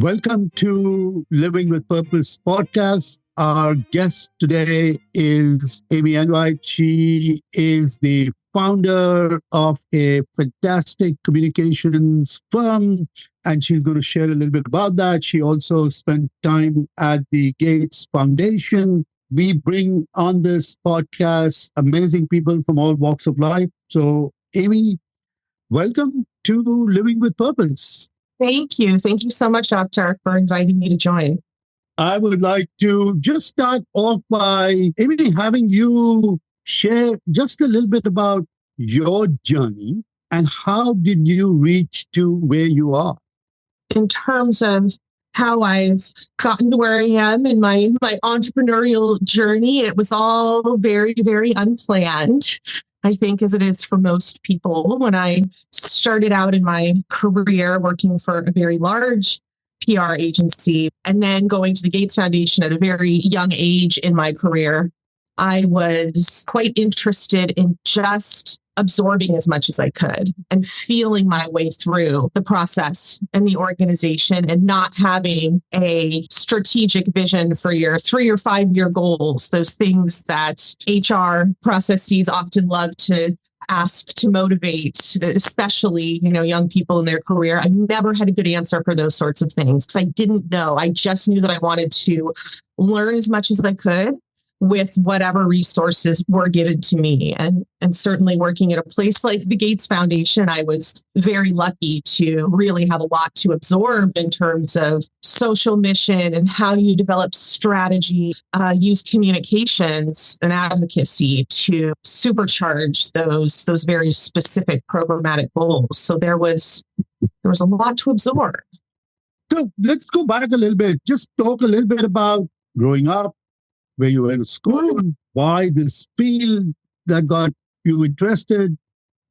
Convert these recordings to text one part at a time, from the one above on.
Welcome to Living with Purpose podcast. Our guest today is Amy Enright. She is the founder of a fantastic communications firm, and she's going to share a little bit about that. She also spent time at the Gates Foundation. We bring on this podcast amazing people from all walks of life. So, Amy, welcome to Living with Purpose. Thank you. Thank you so much, Doctor, for inviting me to join. I would like to just start off by, Amy, having you share just a little bit about your journey and how did you reach to where you are? In terms of how I've gotten to where I am in my entrepreneurial journey, it was all very, very unplanned. I think as it is for most people. When I started out in my career working for a very large PR agency and then going to the Gates Foundation at a very young age in my career, I was quite interested in just absorbing as much as I could and feeling my way through the process and the organization and not having a strategic vision for your 3 or 5 year goals, those things that HR processes often love to ask to motivate, especially, young people in their career. I never had a good answer for those sorts of things because I didn't know. I just knew that I wanted to learn as much as I could with whatever resources were given to me. And certainly working at a place like the Gates Foundation, I was very lucky to really have a lot to absorb in terms of social mission and how you develop strategy, use communications and advocacy to supercharge those very specific programmatic goals. So there was a lot to absorb. So let's go back a little bit. Just talk a little bit about growing up, where you went to school, why this field that got you interested?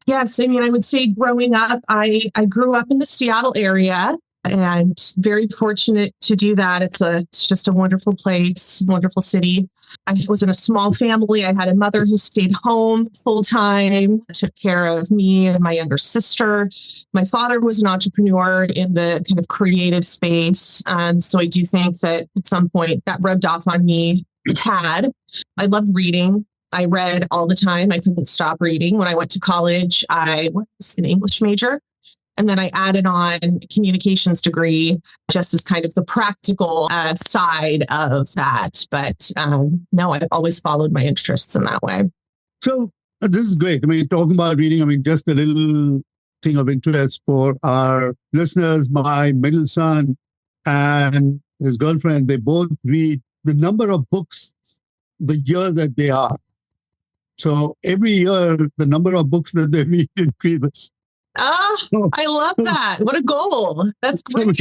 Yes, I would say growing up, I grew up in the Seattle area and very fortunate to do that. It's just a wonderful place, wonderful city. I was in a small family. I had a mother who stayed home full time, took care of me and my younger sister. My father was an entrepreneur in the kind of creative space. So I do think that at some point that rubbed off on me a tad. I loved reading. I read all the time. I couldn't stop reading. When I went to college, I was an English major. And then I added on a communications degree just as kind of the practical side of that. But no, I've always followed my interests in that way. So this is great. Talking about reading, just a little thing of interest for our listeners. My middle son and his girlfriend, they both read the number of books the year that they are. So every year, the number of books that they read increases. I love that. What a goal. That's great.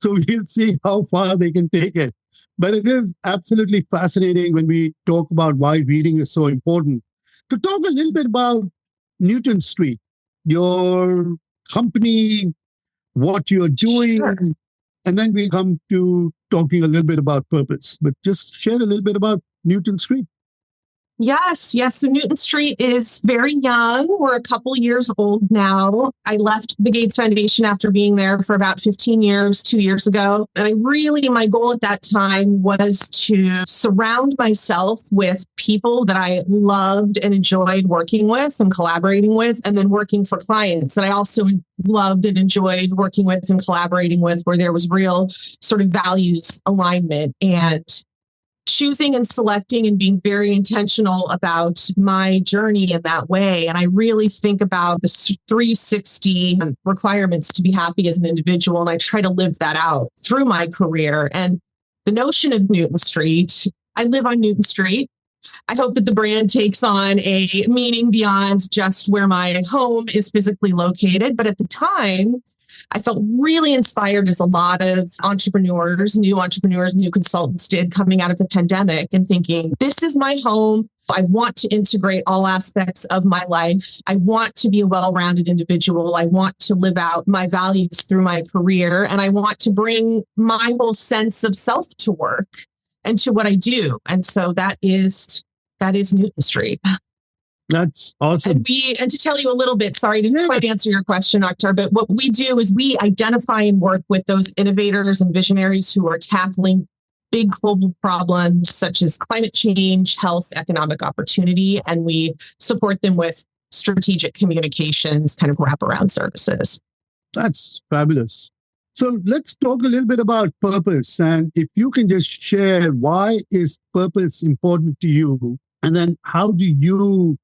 So we'll see how far they can take it. But it is absolutely fascinating when we talk about why reading is so important. To talk a little bit about Newton Street, your company, what you're doing, Sure. And then we come to talking a little bit about purpose. But just share a little bit about Newton Street. Yes. So Newton Street is very young. We're a couple years old now. I left the Gates Foundation after being there for about 15 years, 2 years ago. And my goal at that time was to surround myself with people that I loved and enjoyed working with and collaborating with, and then working for clients that I also loved and enjoyed working with and collaborating with, where there was real sort of values alignment and choosing and selecting and being very intentional about my journey in that way. And I really think about the 360 requirements to be happy as an individual. And I try to live that out through my career. And the notion of Newton Street, I live on Newton Street. I hope that the brand takes on a meaning beyond just where my home is physically located. But at the time, I felt really inspired, as a lot of entrepreneurs, new consultants did coming out of the pandemic, and thinking, this is my home. I want to integrate all aspects of my life. I want to be a well-rounded individual. I want to live out my values through my career. And I want to bring my whole sense of self to work and to what I do. And so that is Newton Street. That's awesome. And to tell you a little bit, sorry, I didn't Yeah. quite answer your question, Akhtar, but what we do is we identify and work with those innovators and visionaries who are tackling big global problems such as climate change, health, economic opportunity, and we support them with strategic communications, kind of wraparound services. That's fabulous. So let's talk a little bit about purpose. And if you can just share, why is purpose important to you? And then how do you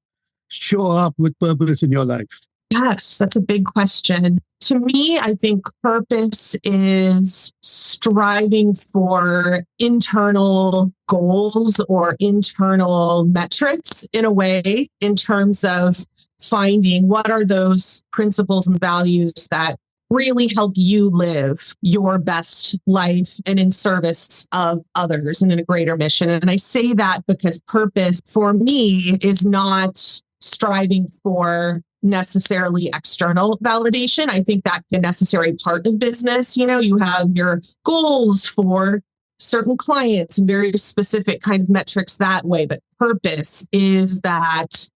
show up with purpose in your life? Yes, that's a big question. To me, I think purpose is striving for internal goals or internal metrics in a way, in terms of finding what are those principles and values that really help you live your best life and in service of others and in a greater mission. And I say that because purpose for me is not striving for necessarily external validation. I think that's a necessary part of business. You know, you have your goals for certain clients and very specific kind of metrics that way. But purpose is that,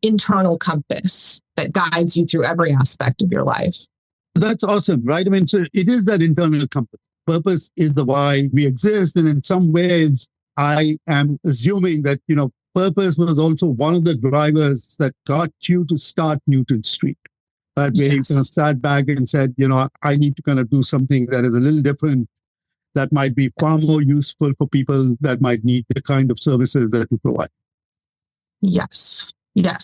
internal compass that guides you through every aspect of your life. That's awesome, right? I mean, so it is that internal compass. Purpose is the why we exist. And in some ways, I am assuming that, purpose was also one of the drivers that got you to start Newton Street. That way, you kind of sat back and said, I need to kind of do something that is a little different, that might be far more useful for people that might need the kind of services that you provide. Yes,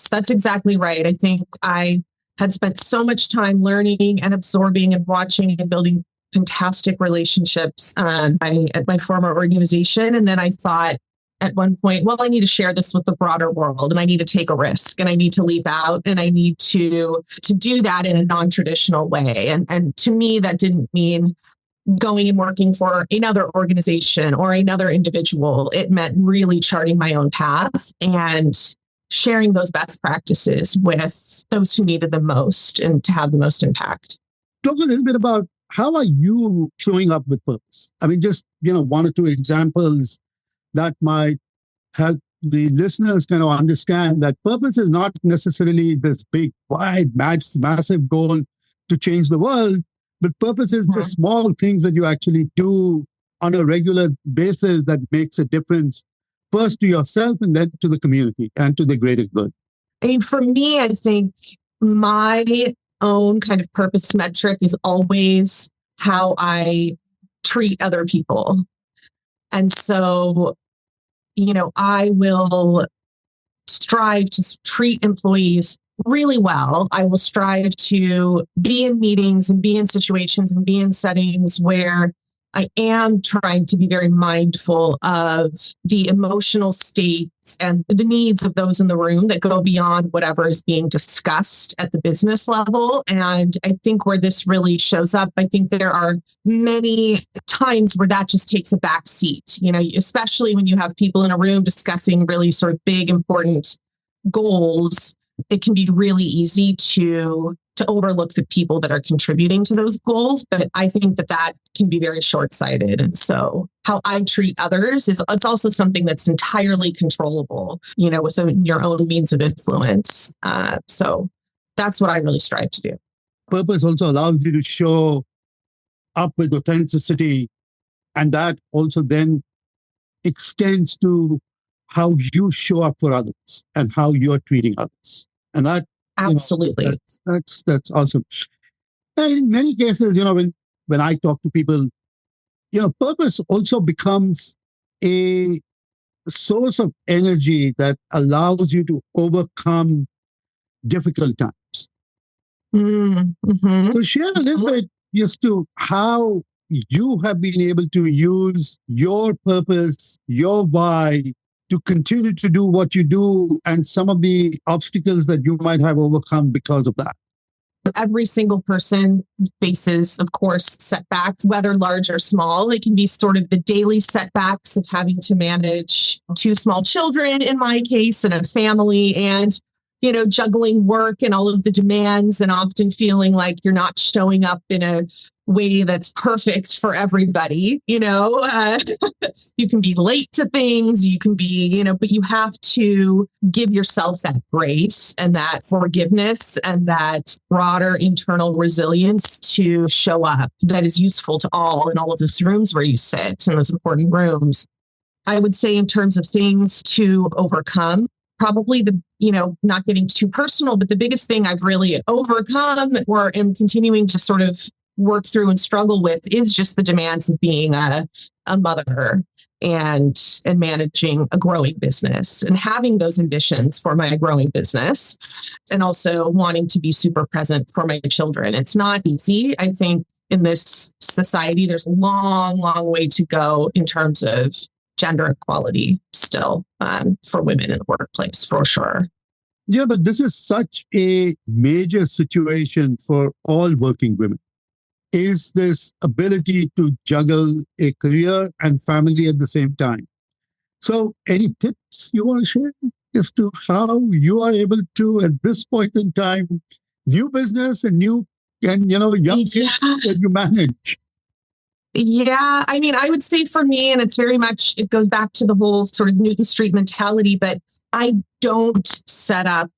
that's exactly right. I think I had spent so much time learning and absorbing and watching and building fantastic relationships at my former organization. And then I thought, at one point, well, I need to share this with the broader world, and I need to take a risk, and I need to leap out, and I need to do that in a non-traditional way. And to me, that didn't mean going and working for another organization or another individual. It meant really charting my own path and sharing those best practices with those who needed them most and to have the most impact. Talk a little bit about, how are you showing up with purpose? I mean, just, one or two examples that might help the listeners kind of understand that purpose is not necessarily this big, wide, massive goal to change the world, but purpose is just small things that you actually do on a regular basis that makes a difference, first to yourself and then to the community and to the greater good. I mean, for me, I think my own kind of purpose metric is always how I treat other people. And so, I will strive to treat employees really well. I will strive to be in meetings and be in situations and be in settings where I am trying to be very mindful of the emotional states and the needs of those in the room that go beyond whatever is being discussed at the business level. And I think where this really shows up, I think there are many times where that just takes a back seat, especially when you have people in a room discussing really sort of big, important goals. It can be really easy to overlook the people that are contributing to those goals. But I think that can be very short-sighted. And so how I treat others it's also something that's entirely controllable, within your own means of influence. So that's what I really strive to do. Purpose also allows you to show up with authenticity. And that also then extends to how you show up for others and how you're treating others. And that absolutely, that's awesome. And in many cases, when I talk to people, purpose also becomes a source of energy that allows you to overcome difficult times. Mm-hmm. So share a little bit as to how you have been able to use your purpose, your why, to continue to do what you do, and some of the obstacles that you might have overcome because of that. Every single person faces, of course, setbacks, whether large or small. They can be sort of the daily setbacks of having to manage two small children, in my case, and a family, and juggling work and all of the demands, and often feeling like you're not showing up in a way that's perfect for everybody. You can be late to things, you can be, but you have to give yourself that grace and that forgiveness and that broader internal resilience to show up that is useful to all in all of those rooms where you sit in those important rooms. I would say in terms of things to overcome, probably not getting too personal, but the biggest thing I've really overcome or am continuing to sort of work through and struggle with is just the demands of being a mother and managing a growing business and having those ambitions for my growing business and also wanting to be super present for my children. It's not easy. I think in this society, there's a long, long way to go in terms of gender equality still for women in the workplace, for sure. Yeah, but this is such a major situation for all working women. Is this ability to juggle a career and family at the same time. So any tips you want to share as to how you are able to, at this point in time, new business and young kids that you manage? Yeah, I mean, I would say for me, and it goes back to the whole sort of Newton Street mentality, but I don't set up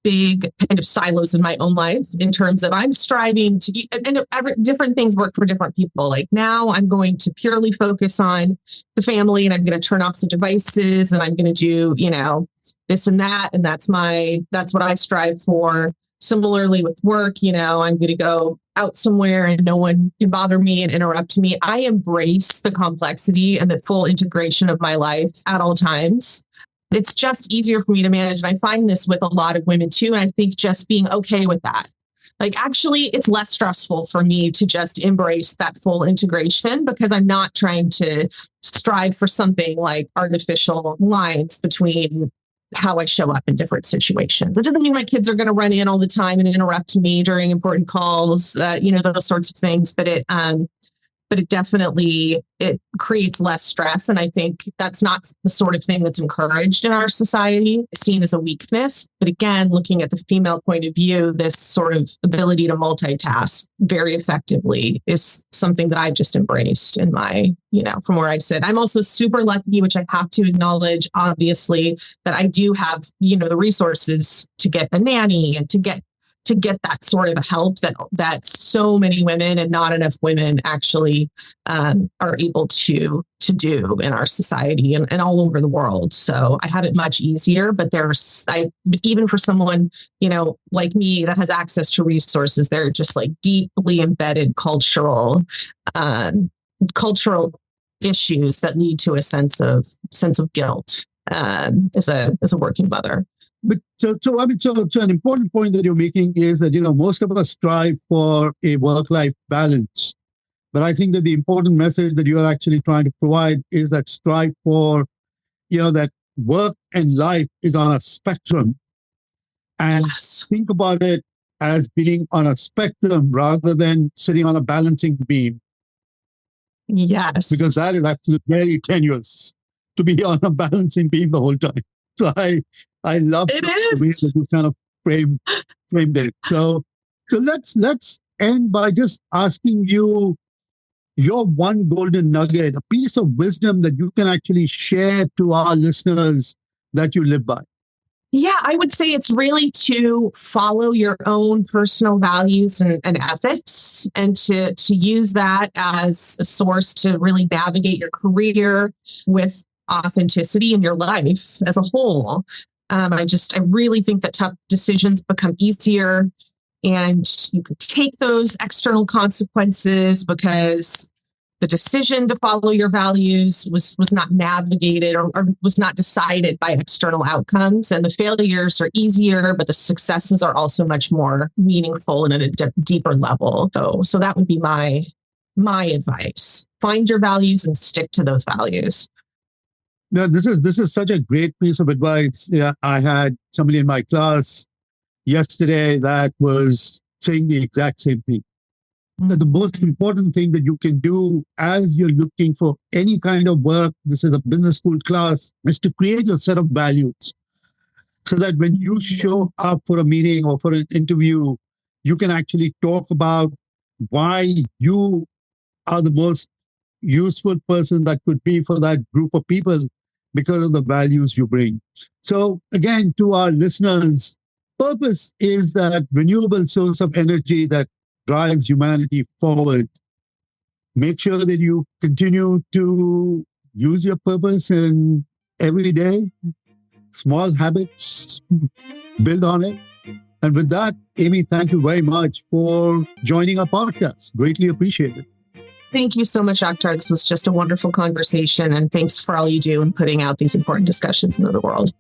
big kind of silos in my own life in terms of I'm striving to, and different things work for different people. Like now I'm going to purely focus on the family and I'm going to turn off the devices and I'm going to do, this and that. And that's what I strive for. Similarly with work, I'm going to go out somewhere and no one can bother me and interrupt me. I embrace the complexity and the full integration of my life at all times. It's just easier for me to manage. And I find this with a lot of women too. And I think just being okay with that. Like actually, it's less stressful for me to just embrace that full integration because I'm not trying to strive for something like artificial lines between how I show up in different situations. It doesn't mean my kids are going to run in all the time and interrupt me during important calls, those sorts of things. But it definitely, it creates less stress. And I think that's not the sort of thing that's encouraged in our society. It's seen as a weakness. But again, looking at the female point of view, this sort of ability to multitask very effectively is something that I've just embraced in my, from where I sit. I'm also super lucky, which I have to acknowledge, obviously, that I do have, the resources to get a nanny and to get that sort of help that so many women and not enough women actually are able to do in our society and all over the world. So I have it much easier, but even for someone, like me that has access to resources, they're just like deeply embedded cultural issues that lead to a sense of guilt as a working mother. But so an important point that you're making is that, most of us strive for a work-life balance. But I think that the important message that you are actually trying to provide is that strive for, that work and life is on a spectrum. And think about it as being on a spectrum rather than sitting on a balancing beam. Yes. Because that is actually very tenuous to be on a balancing beam the whole time. So I love the way that you kind of framed it. So let's end by just asking you your one golden nugget, a piece of wisdom that you can actually share to our listeners that you live by. Yeah, I would say it's really to follow your own personal values and ethics and to use that as a source to really navigate your career with authenticity in your life as a whole. I really think that tough decisions become easier and you can take those external consequences because the decision to follow your values was not navigated or was not decided by external outcomes. And the failures are easier, but the successes are also much more meaningful and at a deeper level. So that would be my advice. Find your values and stick to those values. No, this is such a great piece of advice. Yeah, I had somebody in my class yesterday that was saying the exact same thing. That the most important thing that you can do as you're looking for any kind of work, this is a business school class, is to create your set of values so that when you show up for a meeting or for an interview, you can actually talk about why you are the most useful person that could be for that group of people because of the values you bring. So, again, to our listeners, purpose is that renewable source of energy that drives humanity forward. Make sure that you continue to use your purpose in every day, small habits, build on it. And with that, Amy, thank you very much for joining our podcast. Greatly appreciated. Thank you so much, Akhtar. This was just a wonderful conversation. And thanks for all you do in putting out these important discussions into the world.